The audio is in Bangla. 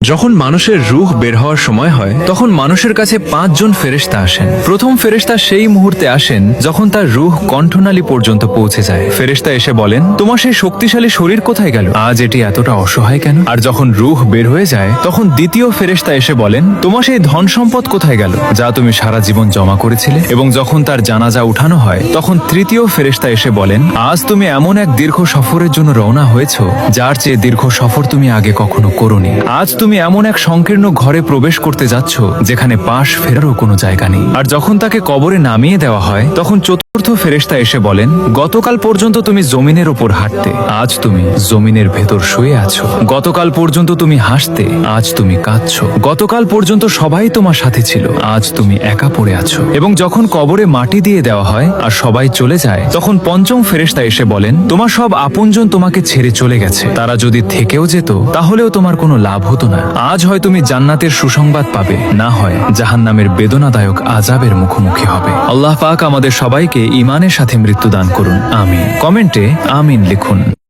যখন মানুষের রূহ বের হওয়ার সময় হয় তখন মানুষের কাছে 5 জন ফেরেশতা আসেন। প্রথম ফেরেশতা সেই মুহূর্তে আসেন যখন তার রূহ কণ্ঠনালী পর্যন্ত পৌঁছে যায়। ফেরেশতা এসে বলেন, তোমার সেই শক্তিশালী শরীর কোথায় গেল? আজ এটি এতটা অসহায় কেন? আর যখন রূহ বের হয়ে যায় তখন দ্বিতীয় ফেরেশতা এসে বলেন, তোমার সেই ধন সম্পদ কোথায় গেল যা তুমি সারা জীবন জমা করেছিলে? এবং যখন তার জানাজা উঠানো হয় তখন তৃতীয় ফেরেশতা এসে বলেন, আজ তুমি এমন এক দীর্ঘ সফরের জন্য রওনা হয়েছো যার চেয়ে দীর্ঘ সফর তুমি আগে কখনো করোনি। আজ তুমি এমন এক সংকীর্ণ ঘরে প্রবেশ করতে যাচ্ছ যেখানে পাশ ফেরারও কোনো জায়গা নেই। আর যখন তাকে কবরে নামিয়ে দেওয়া হয় তখন চতুর্থ ফেরেশতা এসে বলেন, গতকাল পর্যন্ত তুমি জমিনের ওপর হাঁটতে, আজ তুমি জমিনের ভেতর শুয়ে আছো। গতকাল পর্যন্ত তুমি হাসতে, আজ তুমি কাঁদছো। গতকাল পর্যন্ত সবাই তোমার সাথে ছিল, আজ তুমি একা পড়ে আছো। এবং যখন কবরে মাটি দিয়ে দেওয়া হয় আর সবাই চলে যায় তখন পঞ্চম ফেরেশতা এসে বলেন, তোমার সব আপনজন তোমাকে ছেড়ে চলে গেছে। তারা যদি থেকেও যেত তাহলেও তোমার কোনো লাভ হতো না। আজ হয় তুমি জান্নাতের সুসংবাদ পাবে, না হয় জাহান্নামের বেদনাদায়ক আযাবের মুখোমুখি হবে। আল্লাহ পাক আমাদের সবাইকে ঈমানের সাথে মৃত্যু দান করুন, আমিন। কমেন্টে আমিন লিখুন।